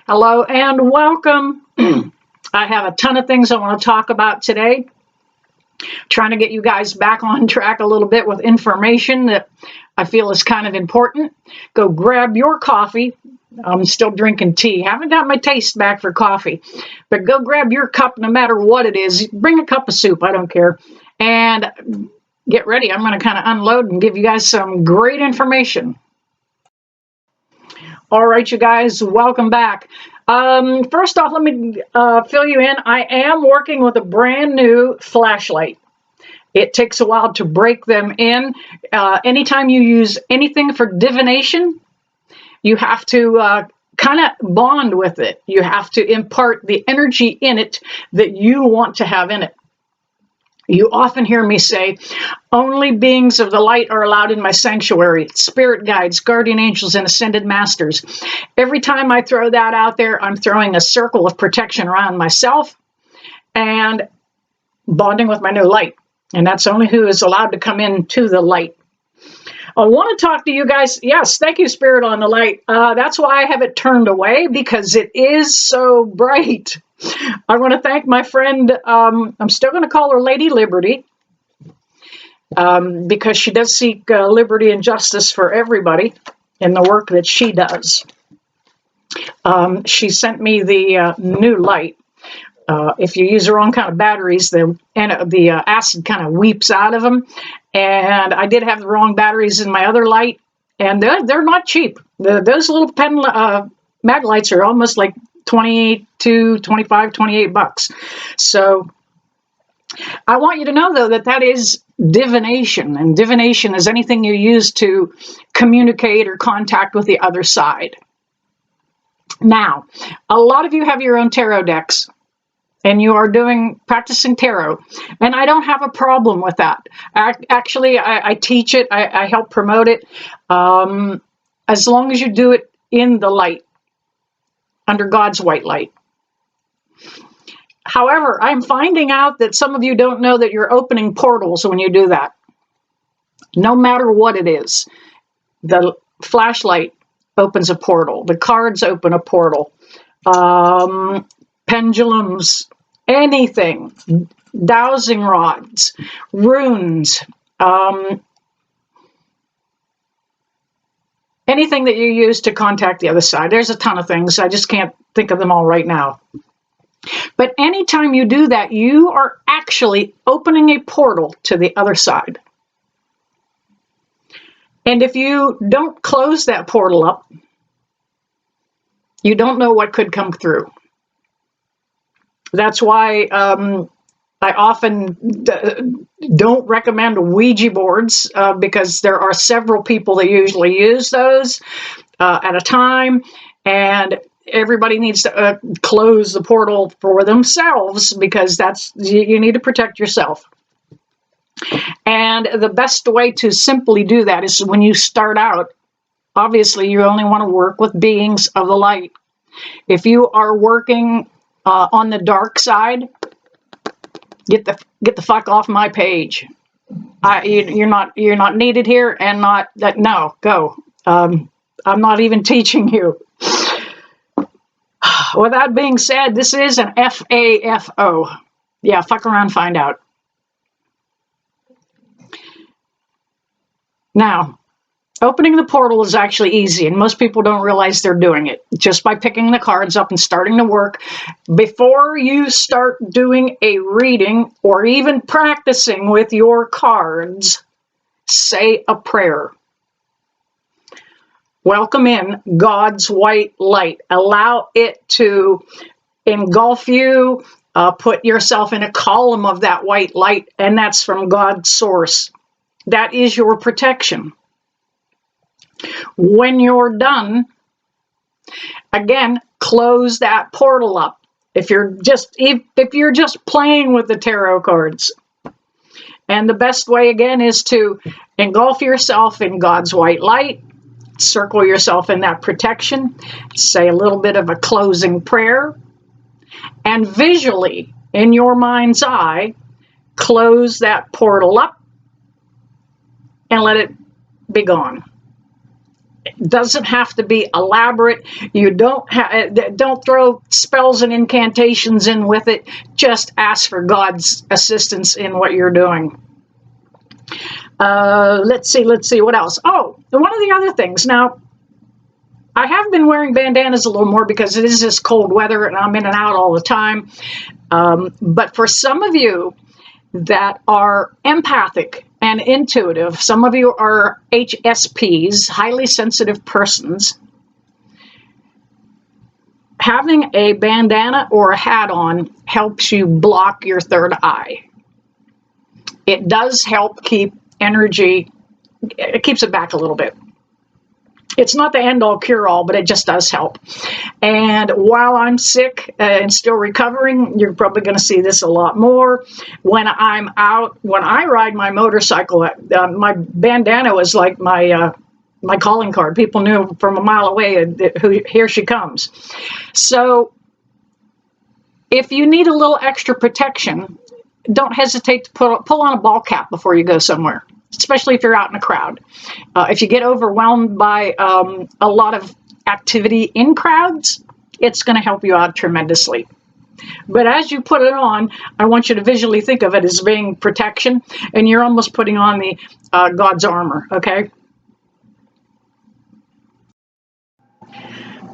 Hello and welcome. I have a ton of things I want to talk about today. Trying to get you guys back on track a little bit with information that I feel is kind of important. Go grab your coffee. I'm still drinking tea. Haven't got my taste back for coffee. But go grab your cup no matter what it is. Bring a cup of soup. I don't care. And get ready. I'm going to kind of unload and give you guys some great information. All right, you guys, welcome back. First off, let me fill you in. I am working with a brand new flashlight. It takes a while to break them in. Anytime you use anything for divination, you have to kind of bond with it. You have to impart the energy in it that you want to have in it. You often hear me say, only beings of the light are allowed in my sanctuary, spirit guides, guardian angels, and ascended masters. Every time I throw that out there, I'm throwing a circle of protection around myself and bonding with my new light. And that's only who is allowed to come into the light. I want to talk to you guys. Yes, thank you, Spirit on the Light. That's why I have it turned away, because it is so bright. I want to thank my friend, I'm still going to call her Lady Liberty, because she does seek liberty and justice for everybody in the work that she does. She sent me the new light. If you use the wrong kind of batteries, the acid kind of weeps out of them. And I did have the wrong batteries in my other light, and they're not cheap. Those little pen mag lights are almost like 22, 25, 28 bucks. So I want you to know, though, that is divination. And divination is anything you use to communicate or contact with the other side. Now, a lot of you have your own tarot decks, and you are practicing tarot, and I don't have a problem with that. Actually, I teach it, I help promote it, as long as you do it in the light, under God's white light. However, I'm finding out that some of you don't know that you're opening portals when you do that. No matter what it is, the flashlight opens a portal, the cards open a portal, pendulums, anything, dowsing rods, runes, anything that you use to contact the other side. There's a ton of things. I just can't think of them all right now. But anytime you do that, you are actually opening a portal to the other side. And if you don't close that portal up, you don't know what could come through. That's why I often don't recommend Ouija boards, because there are several people that usually use those at a time, and everybody needs to close the portal for themselves, because you need to protect yourself. And the best way to simply do that is when you start out, obviously you only want to work with beings of the light. If you are working on the dark side, get the fuck off my page. You're not needed here, and not that. No, go. I'm not even teaching you. With that being said, this is an FAFO. Yeah, fuck around, find out. Now, opening the portal is actually easy, and most people don't realize they're doing it just by picking the cards up and starting to work. Before you start doing a reading or even practicing with your cards, say a prayer. Welcome in God's white light. Allow it to engulf you. Put yourself in a column of that white light, and that's from God's source. That is your protection. When you're done, again, close that portal up. If you're just playing with the tarot cards. And the best way, again, is to engulf yourself in God's white light, circle yourself in that protection, say a little bit of a closing prayer, and visually, in your mind's eye, close that portal up and let it be gone. It doesn't have to be elaborate. You don't throw spells and incantations in with it. Just ask for God's assistance in what you're doing. Let's see what else. Oh, one of the other things. Now, I have been wearing bandanas a little more because it is this cold weather and I'm in and out all the time. But for some of you that are empathic and intuitive, some of you are HSPs, highly sensitive persons, having a bandana or a hat on helps you block your third eye. It does help keep energy, it keeps it back a little bit. It's not the end-all cure-all, but it just does help. And while I'm sick and still recovering, you're probably going to see this a lot more. When I'm out, when I ride my motorcycle, my bandana was like my calling card. People knew from a mile away here she comes. So if you need a little extra protection, don't hesitate to pull on a ball cap before you go somewhere, especially if you're out in a crowd. If you get overwhelmed by a lot of activity in crowds, it's going to help you out tremendously. But as you put it on, I want you to visually think of it as being protection, and you're almost putting on the God's armor, okay?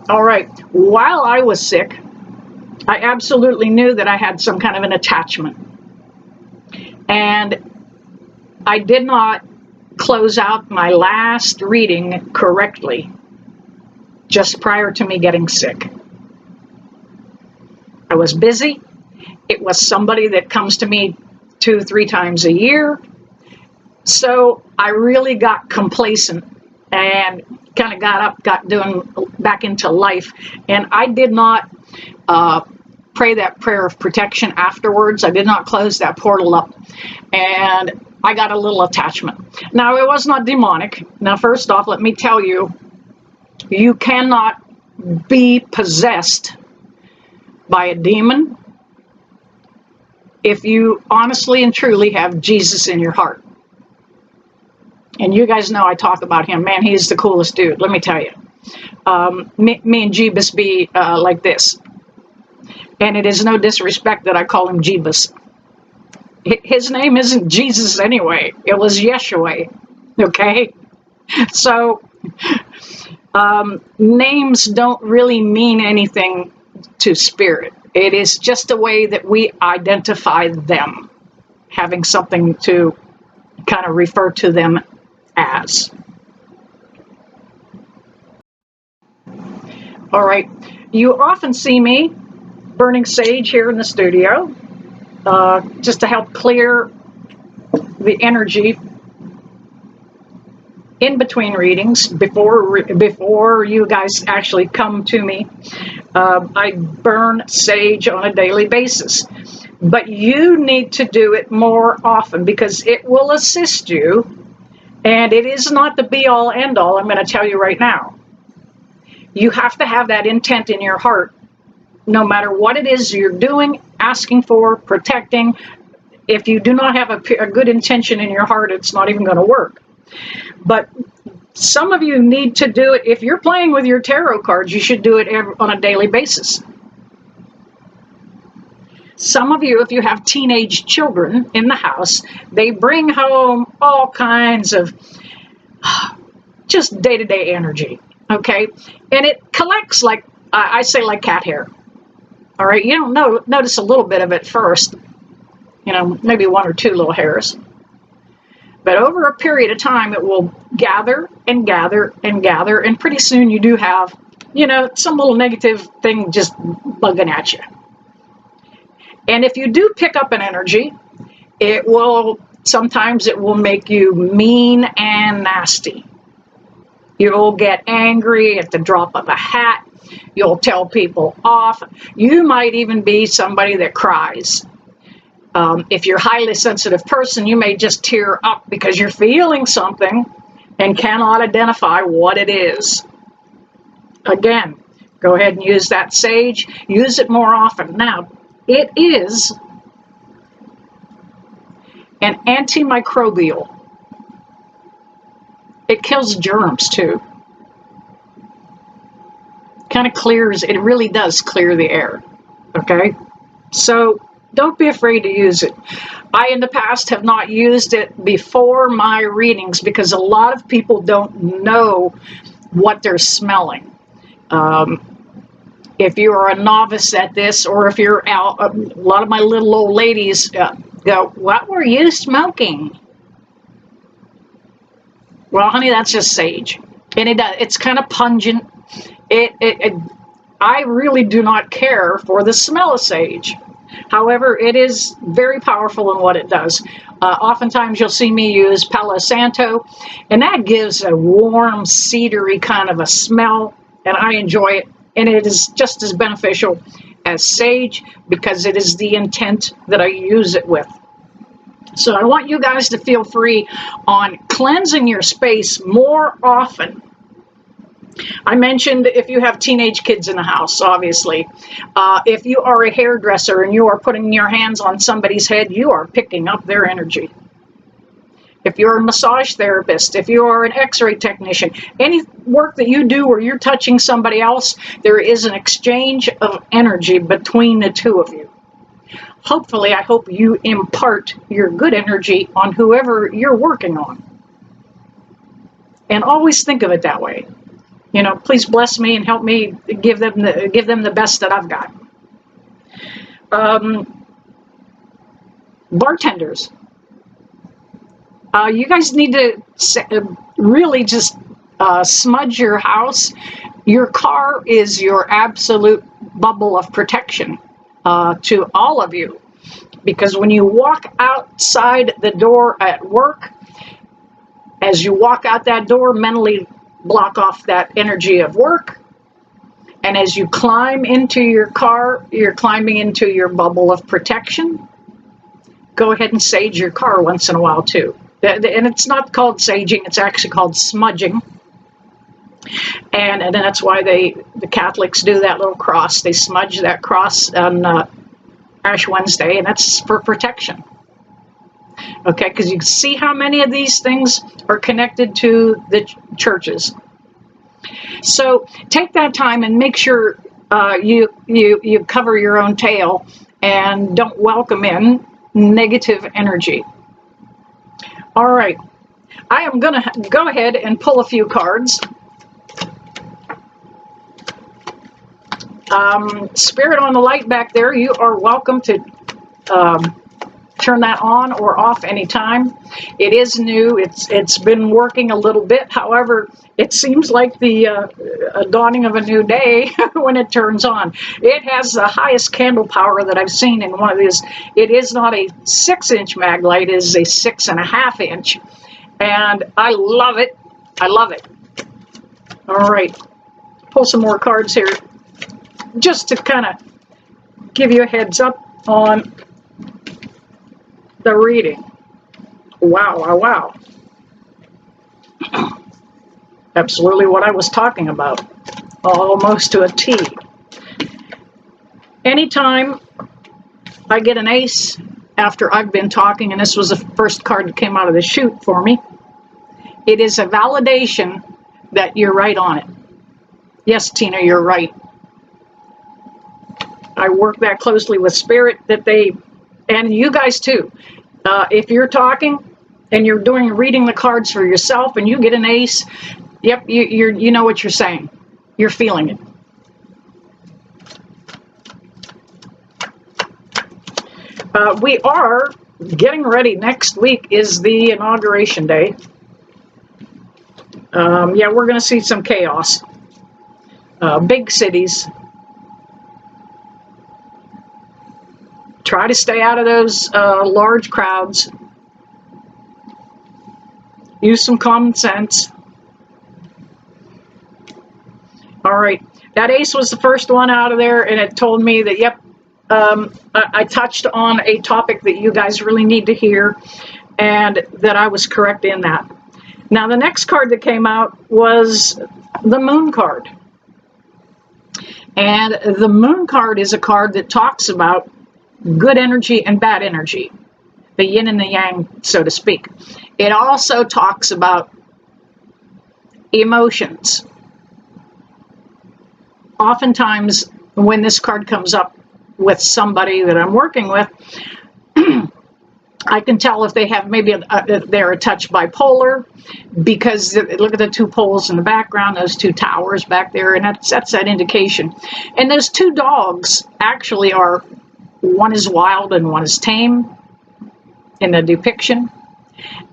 All right. While I was sick, I absolutely knew that I had some kind of an attachment. And I did not close out my last reading correctly just prior to me getting sick. I was busy. It was somebody that comes to me 2-3 times a year. So I really got complacent and kind of got doing back into life. And I did not pray that prayer of protection afterwards. I did not close that portal up. And I got a little attachment. Now, it was not demonic. Now, first off, let me tell you, you cannot be possessed by a demon if you honestly and truly have Jesus in your heart. And you guys know I talk about him. Man, he's the coolest dude, let me tell you. Me and Jebus be like this. And it is no disrespect that I call him Jebus. His name isn't Jesus anyway. It was Yeshua, okay? So names don't really mean anything to spirit. It is just a way that we identify them, having something to kind of refer to them as. All right, you often see me burning sage here in the studio, just to help clear the energy in between readings before you guys actually come to me. I burn sage on a daily basis, but you need to do it more often because it will assist you, and it is not the be-all end-all. I'm going to tell you right now. You have to have that intent in your heart, no matter what it is you're doing, asking for, protecting. If you do not have a good intention in your heart, it's not even going to work. But some of you need to do it. If you're playing with your tarot cards, you should do it on a daily basis. Some of you, if you have teenage children in the house, they bring home all kinds of just day-to-day energy, okay? And it collects like, I say like cat hair. All right, you don't notice a little bit of it first, maybe 1 or 2 little hairs. But over a period of time, it will gather and gather and gather, and pretty soon you do have, some little negative thing just bugging at you. And if you do pick up an energy, sometimes it will make you mean and nasty. You'll get angry at the drop of a hat. You'll tell people off. You might even be somebody that cries. If you're a highly sensitive person, you may just tear up because you're feeling something and cannot identify what it is. Again, go ahead and use that sage. Use it more often. Now, it is an antimicrobial. It kills germs too. kind of clears, it really does clear the air. Okay, so don't be afraid to use it. I, in the past, have not used it before my readings because a lot of people don't know what they're smelling. If you're a novice at this, or if you're out, a lot of my little old ladies go, "What were you smoking?" Well, honey, that's just sage, and it's kind of pungent. I really do not care for the smell of sage. However, it is very powerful in what it does. Oftentimes you'll see me use Palo Santo, and that gives a warm, cedary kind of a smell, and I enjoy it. And it is just as beneficial as sage because it is the intent that I use it with. So I want you guys to feel free on cleansing your space more often. I mentioned if you have teenage kids in the house, obviously. If you are a hairdresser and you are putting your hands on somebody's head, you are picking up their energy. If you're a massage therapist, if you are an x-ray technician, any work that you do where you're touching somebody else, there is an exchange of energy between the two of you. Hopefully, I hope you impart your good energy on whoever you're working on. And always think of it that way. You know, please bless me and help me give them the best that I've got. Bartenders, you guys need to really just smudge your house. Your car is your absolute bubble of protection to all of you, because when you walk outside the door at work, as you walk out that door, mentally block off that energy of work. And as you climb into your car, you're climbing into your bubble of protection. Go ahead and sage your car once in a while too. And it's not called saging, it's actually called smudging. And then that's why the Catholics do that little cross. They smudge that cross on Ash Wednesday, and that's for protection. Okay, because you can see how many of these things are connected to the churches. So take that time and make sure you cover your own tail and don't welcome in negative energy. All right, I am going to go ahead and pull a few cards. Spirit on the light back there, you are welcome to turn that on or off anytime. It is new. It's been working a little bit. However, it seems like the dawning of a new day when it turns on. It has the highest candle power that I've seen in one of these. It is not a 6-inch mag light. It is a 6.5 inch. And I love it. I love it. All right. Pull some more cards here just to kind of give you a heads up on the reading. Wow, wow, wow. Absolutely what I was talking about. Almost to a T. Anytime I get an ace after I've been talking, and this was the first card that came out of the chute for me, it is a validation that you're right on it. Yes, Tina, you're right. I work that closely with Spirit that they, and you guys too. If you're talking and you're reading the cards for yourself and you get an ace, yep, you know what you're saying. You're feeling it. We are getting ready. Next week is the inauguration day. Yeah, we're going to see some chaos. Big cities. Try to stay out of those large crowds. Use some common sense. All right. That ace was the first one out of there, and it told me that, yep, I touched on a topic that you guys really need to hear, and that I was correct in that. Now, the next card that came out was the Moon card. And the Moon card is a card that talks about good energy and bad energy, the yin and the yang, so to speak. It also talks about emotions. oftentimes when this card comes up with somebody that I'm working with, I can tell if they have maybe they're a touch bipolar, because look at the two poles in the background, those two towers back there, and that's that indication. And those two dogs actually are, one is wild and one is tame in the depiction.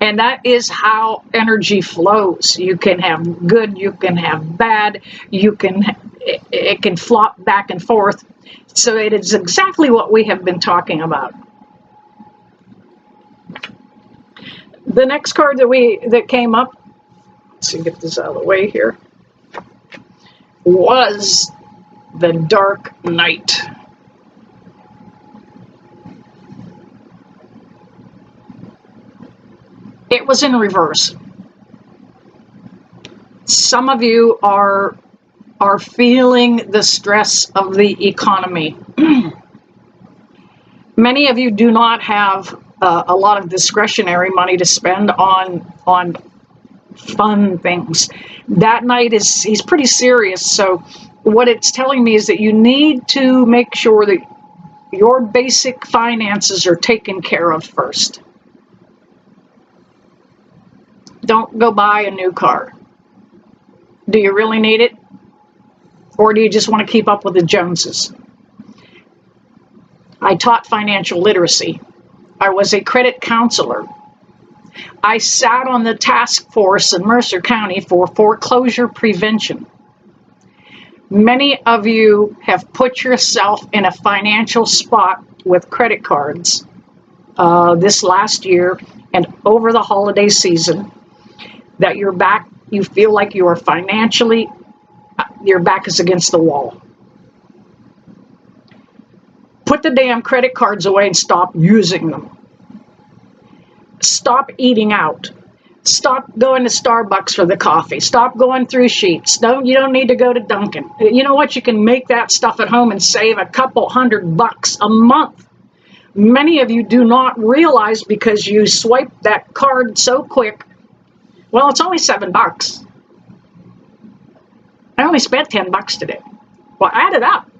And that is how energy flows. You can have good, you can have bad, it can flop back and forth. So it is exactly what we have been talking about. The next card that came up, let's see, get this out of the way here, was the Dark Knight. It was in reverse. Some of you are feeling the stress of the economy. Many of you do not have a lot of discretionary money to spend on fun things. That Knight he's pretty serious. So what it's telling me is that you need to make sure that your basic finances are taken care of first. Don't go buy a new car. Do you really need it? Or do you just want to keep up with the Joneses? I taught financial literacy. I was a credit counselor. I sat on the task force in Mercer County for foreclosure prevention. Many of you have put yourself in a financial spot with credit cards this last year and over the holiday season, that you feel like you are financially, your back is against the wall. Put the damn credit cards away and stop using them. Stop eating out. Stop going to Starbucks for the coffee. Stop going through Sheets. You don't need to go to Dunkin'. You know what? You can make that stuff at home and save a couple $100 a month. Many of you do not realize, because you swipe that card so quick. Well, it's only $7. I only spent $10 today. Well, add it up.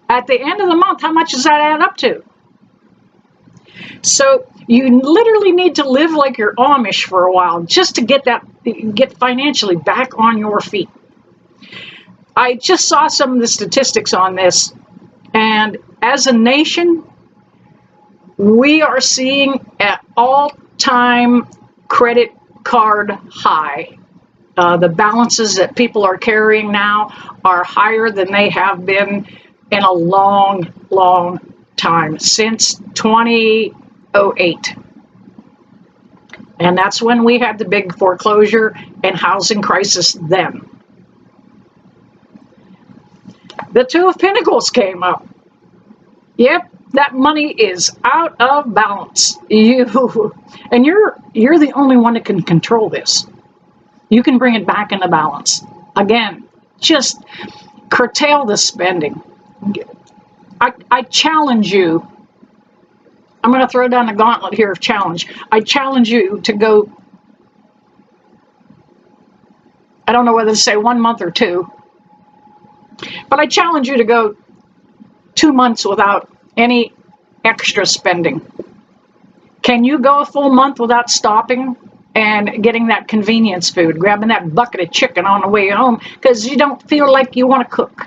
At the end of the month, how much does that add up to? So you literally need to live like you're Amish for a while just to get financially back on your feet. I just saw some of the statistics on this, and as a nation, we are seeing an all-time credit card high. The balances that people are carrying now are higher than they have been in a long, long time, since 2008. And that's when we had the big foreclosure and housing crisis then. The Two of Pentacles came up. Yep, that money is out of balance. You're the only one that can control this. You can bring it back into balance. Again, just curtail the spending. I challenge you. I'm going to throw down the gauntlet here of challenge. I challenge you to go, I don't know whether to say 1 month or 2, but I challenge you to go 2 months without any extra spending. Can you go a full month without stopping and getting that convenience food, grabbing that bucket of chicken on the way home because you don't feel like you want to cook?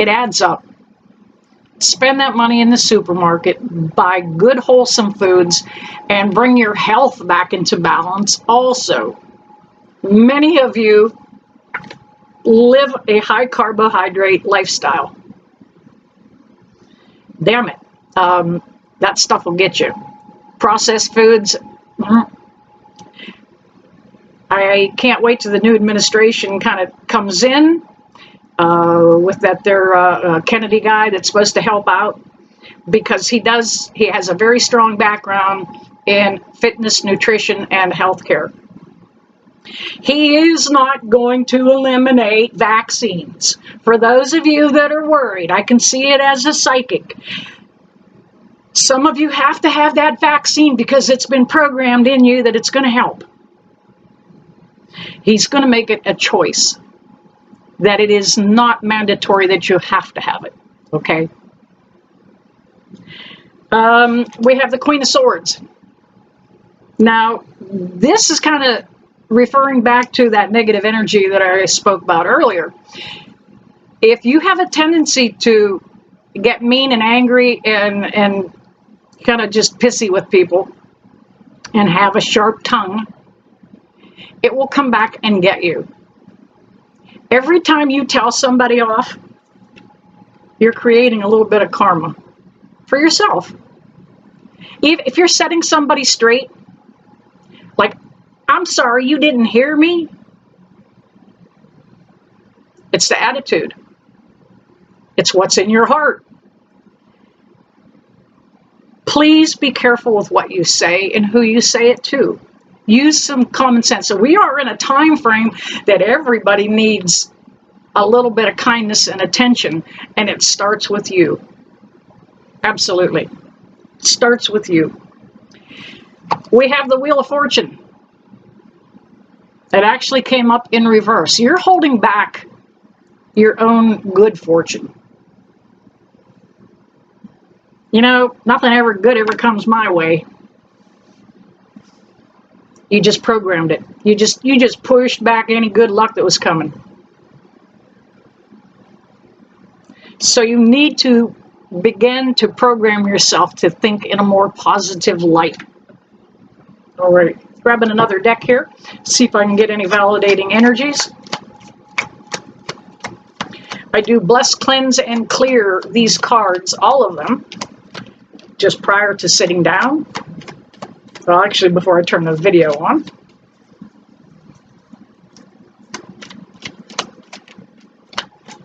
It adds up. Spend that money in the supermarket, buy good wholesome foods, and bring your health back into balance also. Many of you live a high carbohydrate lifestyle. Damn it. That stuff will get you. Processed foods. I can't wait till the new administration kind of comes in with their Kennedy guy that's supposed to help out, because he has a very strong background in fitness, nutrition, and healthcare. He is not going to eliminate vaccines. For those of you that are worried, I can see it as a psychic. Some of you have to have that vaccine because it's been programmed in you that it's going to help. He's going to make it a choice. that it is not mandatory that you have to have it, okay? We have the Queen of Swords. Now, this is kind of referring back to that negative energy that I spoke about earlier. If you have a tendency to get mean and angry and kind of just pissy with people and have a sharp tongue, it will come back and get you. Every time you tell somebody off, you're creating a little bit of karma for yourself. If you're setting somebody straight, like, I'm sorry, you didn't hear me. It's the attitude. It's what's in your heart. Please be careful with what you say and who you say it to. Use some common sense. So we are in a time frame that everybody needs a little bit of kindness and attention, and it starts with you. Absolutely. It starts with you. We have the Wheel of Fortune. It actually came up in reverse. You're holding back your own good fortune. You know, nothing ever good ever comes my way. You just programmed it. You just pushed back any good luck that was coming. So you need to begin to program yourself to think in a more positive light. All right, grabbing another deck here, see if I can get any validating energies. I do bless, cleanse, and clear these cards, all of them, just prior to sitting down. Well, actually, before I turn the video on.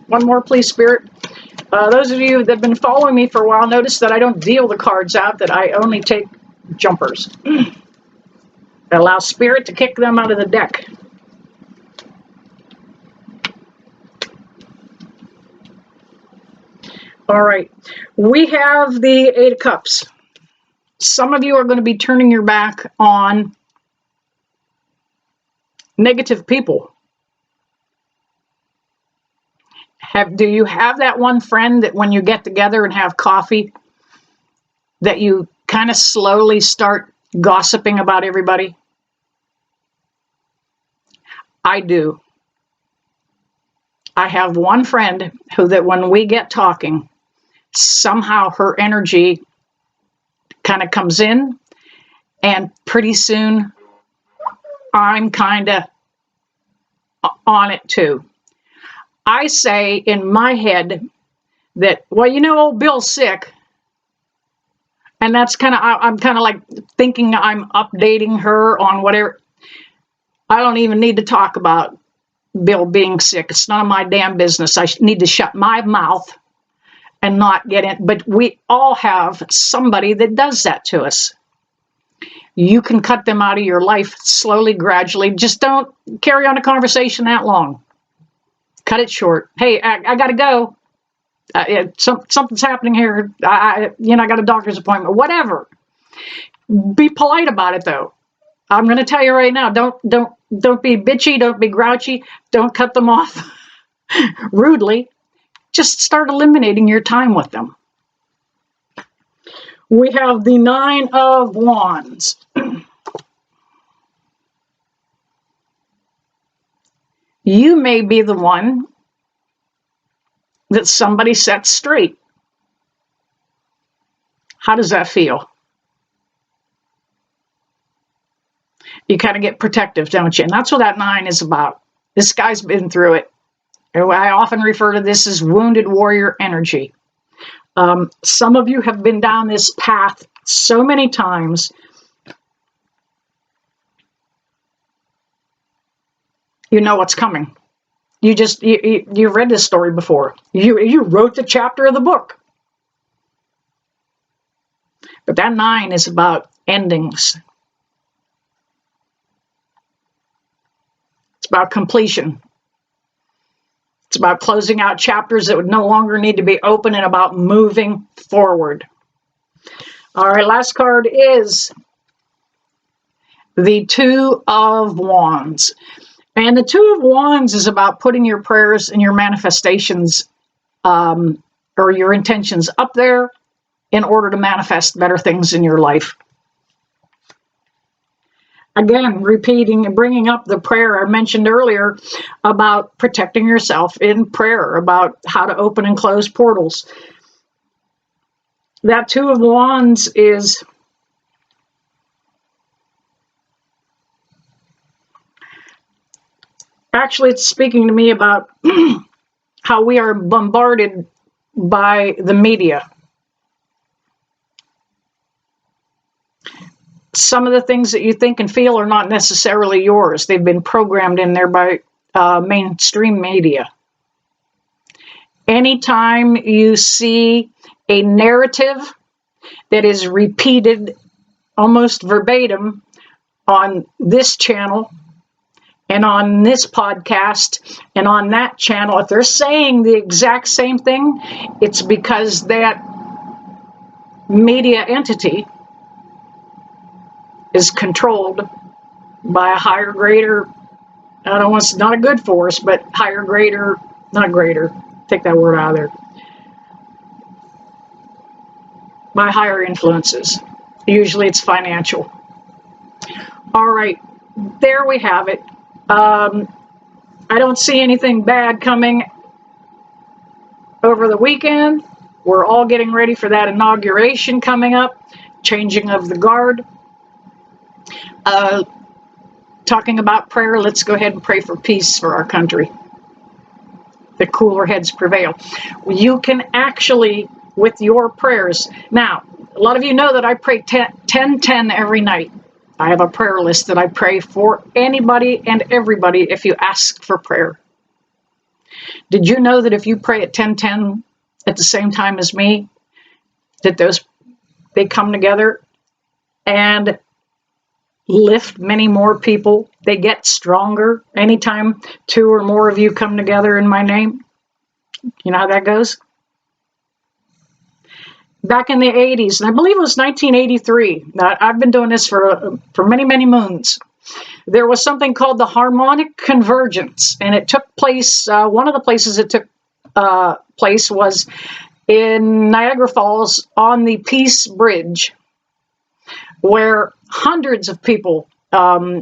One more, please, Spirit. Those of you that have been following me for a while notice that I don't deal the cards out, that I only take jumpers. That allows Spirit to kick them out of the deck. All right. We have the Eight of Cups. Some of you are going to be turning your back on negative people. Do you have that one friend that when you get together and have coffee, that you kind of slowly start gossiping about everybody? I do. I have one friend who that when we get talking, somehow her energy kind of comes in, and pretty soon I'm kind of on it too. I say in my head that, well, you know, old Bill's sick. And that's kind of, I'm kind of like thinking I'm updating her on whatever. I don't even need to talk about Bill being sick. It's none of my damn business. I need to shut my mouth and not get in. But we all have somebody that does that to us. You can cut them out of your life slowly, gradually. Just don't carry on a conversation that long. Cut it short. Hey, I got to go. Something's happening here. I got a doctor's appointment. Whatever. Be polite about it, though. I'm going to tell you right now. Don't be bitchy. Don't be grouchy. Don't cut them off rudely. Just start eliminating your time with them. We have the Nine of Wands. You may be the one that somebody sets straight. How does that feel? You kind of get protective, don't you? And that's what that 9 is about. This guy's been through it. I often refer to this as wounded warrior energy. Some of you have been down this path so many times. You know what's coming. You've read this story before. You wrote the chapter of the book. But that 9 is about endings. It's about completion. It's about closing out chapters that would no longer need to be open and about moving forward. All right, last card is the Two of Wands. And the Two of Wands is about putting your prayers and your manifestations or your intentions up there in order to manifest better things in your life. Again, repeating and bringing up the prayer I mentioned earlier about protecting yourself in prayer, about how to open and close portals. That Two of Wands is actually, it's speaking to me about how we are bombarded by the media. Some of the things that you think and feel are not necessarily yours. They've been programmed in there by mainstream media. Anytime you see a narrative that is repeated almost verbatim on this channel and on this podcast and on that channel, if they're saying the exact same thing, it's because that media entity is controlled by a higher, greater, I don't want to, not a good force, but higher, greater, not greater, take that word out of there, by higher influences. Usually it's financial. All right, there we have it. I don't see anything bad coming over the weekend. We're all getting ready for that inauguration coming up, changing of the guard. Talking about prayer, let's go ahead and pray for peace for our country. The cooler heads prevail. You can actually, with your prayers, now, a lot of you know that I pray 10-10 every night. I have a prayer list that I pray for anybody and everybody if you ask for prayer. Did you know that if you pray at 10-10 at the same time as me, that they come together and lift many more people? They get stronger anytime 2 or more of you come together in my name. You know how that goes? Back in the 80s, and I believe it was 1983, I've been doing this for many, many moons. There was something called the harmonic convergence, and it took place, one of the places it took place was in Niagara Falls on the Peace Bridge, where hundreds of people,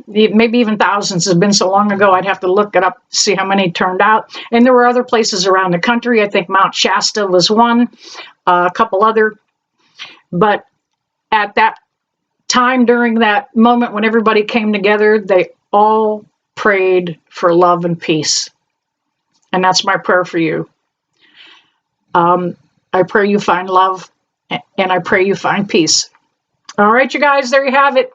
maybe even thousands, has been so long ago, I'd have to look it up to see how many turned out. And there were other places around the country. I think Mount Shasta was one, a couple other. But at that time, during that moment when everybody came together, they all prayed for love and peace. And that's my prayer for you. I pray you find love, and I pray you find peace. All right, you guys, there you have it.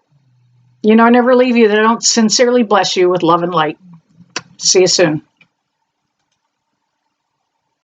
You know, I never leave you that I don't sincerely bless you with love and light. See you soon.